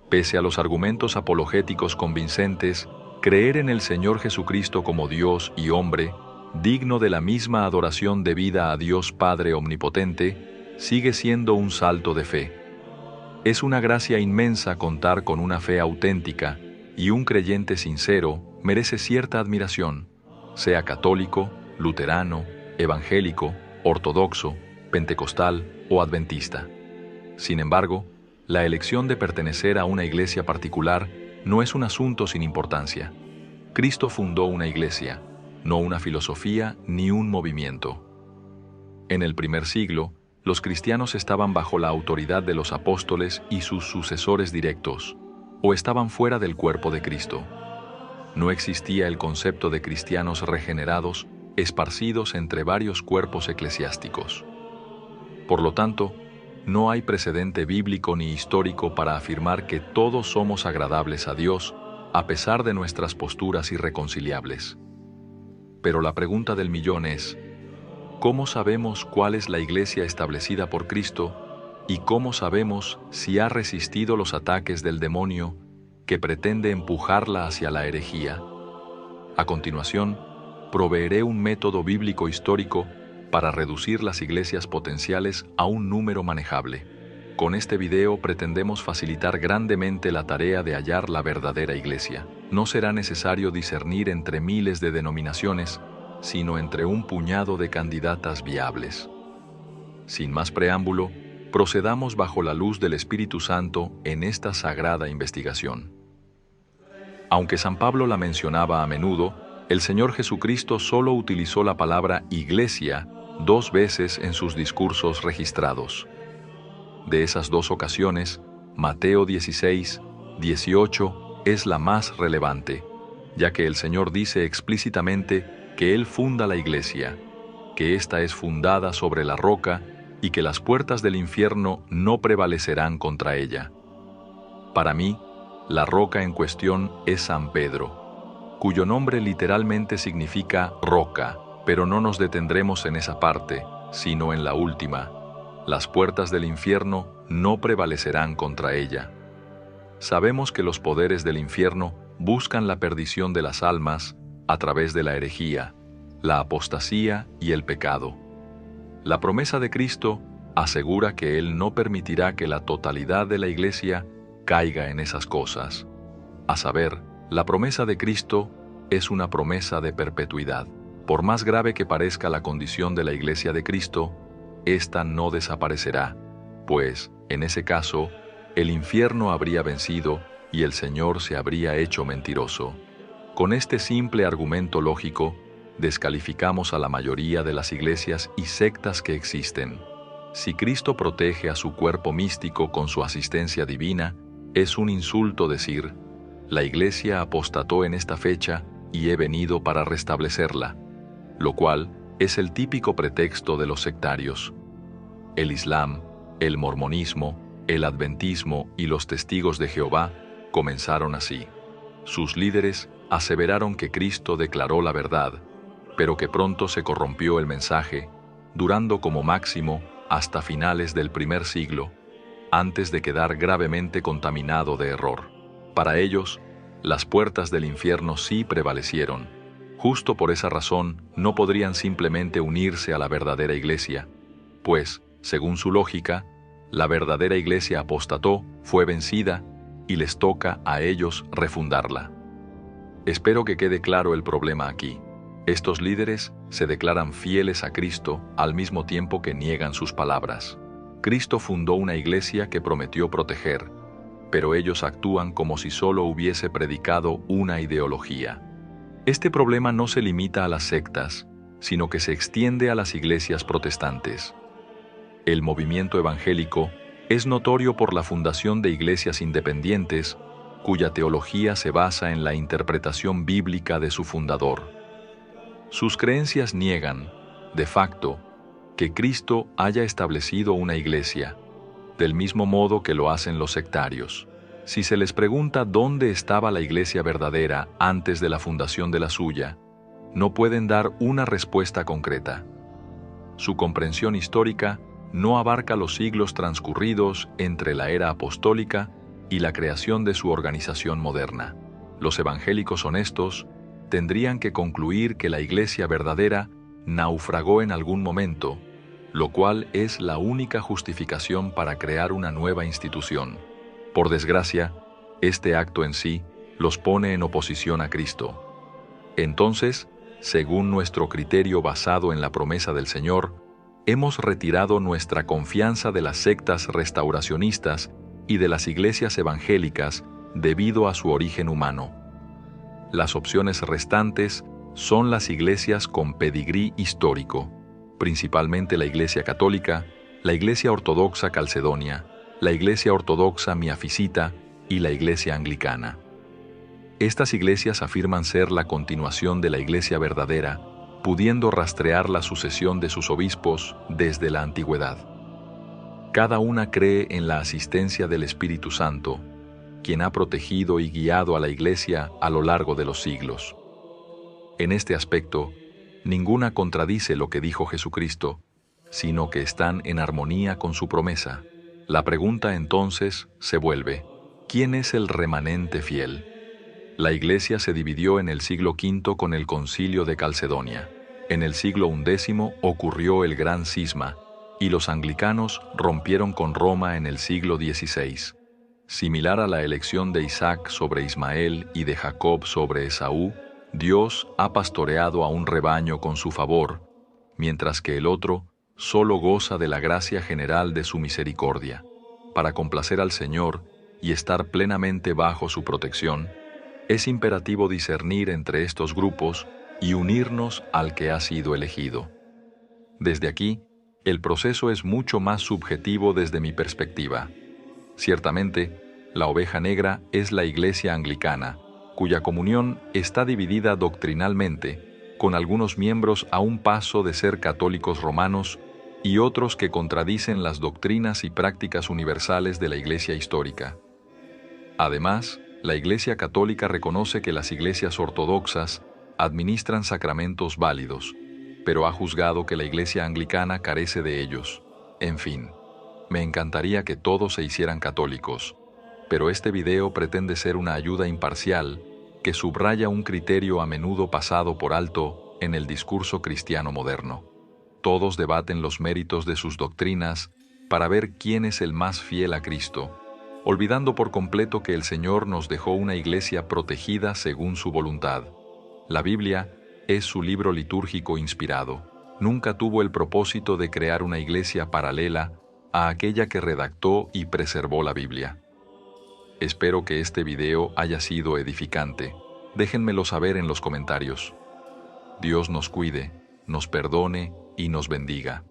Pese a los argumentos apologéticos convincentes, creer en el Señor Jesucristo como Dios y hombre, digno de la misma adoración debida a Dios Padre Omnipotente, sigue siendo un salto de fe. Es una gracia inmensa contar con una fe auténtica, y un creyente sincero merece cierta admiración, sea católico, luterano, evangélico, ortodoxo, pentecostal o adventista. Sin embargo, la elección de pertenecer a una iglesia particular no es un asunto sin importancia. Cristo fundó una iglesia, no una filosofía ni un movimiento. En el primer siglo, los cristianos estaban bajo la autoridad de los apóstoles y sus sucesores directos, o estaban fuera del cuerpo de Cristo. No existía el concepto de cristianos regenerados, esparcidos entre varios cuerpos eclesiásticos. Por lo tanto, no hay precedente bíblico ni histórico para afirmar que todos somos agradables a Dios, a pesar de nuestras posturas irreconciliables. Pero la pregunta del millón es, ¿cómo sabemos cuál es la iglesia establecida por Cristo y cómo sabemos si ha resistido los ataques del demonio que pretende empujarla hacia la herejía? A continuación, proveeré un método bíblico histórico para reducir las iglesias potenciales a un número manejable. Con este video pretendemos facilitar grandemente la tarea de hallar la verdadera iglesia. No será necesario discernir entre miles de denominaciones, sino entre un puñado de candidatas viables. Sin más preámbulo, procedamos bajo la luz del Espíritu Santo en esta sagrada investigación. Aunque San Pablo la mencionaba a menudo, el Señor Jesucristo solo utilizó la palabra iglesia 2 veces en sus discursos registrados. De esas 2 ocasiones, Mateo 16, 18 es la más relevante, ya que el Señor dice explícitamente que Él funda la iglesia, que ésta es fundada sobre la roca y que las puertas del infierno no prevalecerán contra ella. Para mí, la roca en cuestión es San Pedro, cuyo nombre literalmente significa roca, pero no nos detendremos en esa parte, sino en la última. Las puertas del infierno no prevalecerán contra ella. Sabemos que los poderes del infierno buscan la perdición de las almas a través de la herejía, la apostasía y el pecado. La promesa de Cristo asegura que Él no permitirá que la totalidad de la iglesia caiga en esas cosas. A saber, la promesa de Cristo es una promesa de perpetuidad. Por más grave que parezca la condición de la iglesia de Cristo, ésta no desaparecerá, pues, en ese caso, el infierno habría vencido y el Señor se habría hecho mentiroso. Con este simple argumento lógico, descalificamos a la mayoría de las iglesias y sectas que existen. Si Cristo protege a su cuerpo místico con su asistencia divina, es un insulto decir, la iglesia apostató en esta fecha y he venido para restablecerla, lo cual es el típico pretexto de los sectarios. El Islam, el mormonismo, el adventismo y los testigos de Jehová comenzaron así. Sus líderes aseveraron que Cristo declaró la verdad, pero que pronto se corrompió el mensaje, durando como máximo hasta finales del primer siglo, antes de quedar gravemente contaminado de error. Para ellos, las puertas del infierno sí prevalecieron. Justo por esa razón, no podrían simplemente unirse a la verdadera iglesia, pues, según su lógica, la verdadera iglesia apostató, fue vencida, y les toca a ellos refundarla. Espero que quede claro el problema aquí. Estos líderes se declaran fieles a Cristo al mismo tiempo que niegan sus palabras. Cristo fundó una iglesia que prometió proteger, pero ellos actúan como si solo hubiese predicado una ideología. Este problema no se limita a las sectas, sino que se extiende a las iglesias protestantes. El movimiento evangélico es notorio por la fundación de iglesias independientes, cuya teología se basa en la interpretación bíblica de su fundador. Sus creencias niegan, de facto, que Cristo haya establecido una iglesia, del mismo modo que lo hacen los sectarios. Si se les pregunta dónde estaba la iglesia verdadera antes de la fundación de la suya, no pueden dar una respuesta concreta. Su comprensión histórica no abarca los siglos transcurridos entre la era apostólica y la creación de su organización moderna. Los evangélicos honestos tendrían que concluir que la Iglesia verdadera naufragó en algún momento, lo cual es la única justificación para crear una nueva institución. Por desgracia, este acto en sí los pone en oposición a Cristo. Entonces, según nuestro criterio basado en la promesa del Señor, hemos retirado nuestra confianza de las sectas restauracionistas y de las iglesias evangélicas debido a su origen humano. Las opciones restantes son las iglesias con pedigrí histórico, principalmente la Iglesia Católica, la Iglesia Ortodoxa Calcedonia, la Iglesia Ortodoxa Miafisita y la Iglesia Anglicana. Estas iglesias afirman ser la continuación de la Iglesia verdadera, pudiendo rastrear la sucesión de sus obispos desde la antigüedad. Cada una cree en la asistencia del Espíritu Santo, quien ha protegido y guiado a la Iglesia a lo largo de los siglos. En este aspecto, ninguna contradice lo que dijo Jesucristo, sino que están en armonía con su promesa. La pregunta entonces se vuelve: ¿quién es el remanente fiel? La Iglesia se dividió en el siglo V con el Concilio de Calcedonia. En el siglo XI ocurrió el Gran Cisma, y los anglicanos rompieron con Roma en el siglo XVI. Similar a la elección de Isaac sobre Ismael y de Jacob sobre Esaú, Dios ha pastoreado a un rebaño con su favor, mientras que el otro solo goza de la gracia general de su misericordia. Para complacer al Señor y estar plenamente bajo su protección, es imperativo discernir entre estos grupos y unirnos al que ha sido elegido. Desde aquí, el proceso es mucho más subjetivo desde mi perspectiva. Ciertamente, la oveja negra es la Iglesia anglicana, cuya comunión está dividida doctrinalmente, con algunos miembros a un paso de ser católicos romanos y otros que contradicen las doctrinas y prácticas universales de la Iglesia histórica. Además, la Iglesia Católica reconoce que las iglesias ortodoxas administran sacramentos válidos, pero ha juzgado que la Iglesia anglicana carece de ellos. En fin, me encantaría que todos se hicieran católicos, pero este video pretende ser una ayuda imparcial que subraya un criterio a menudo pasado por alto en el discurso cristiano moderno. Todos debaten los méritos de sus doctrinas para ver quién es el más fiel a Cristo, olvidando por completo que el Señor nos dejó una iglesia protegida según su voluntad. La Biblia es su libro litúrgico inspirado. Nunca tuvo el propósito de crear una iglesia paralela a aquella que redactó y preservó la Biblia. Espero que este video haya sido edificante. Déjenmelo saber en los comentarios. Dios nos cuide, nos perdone y nos bendiga.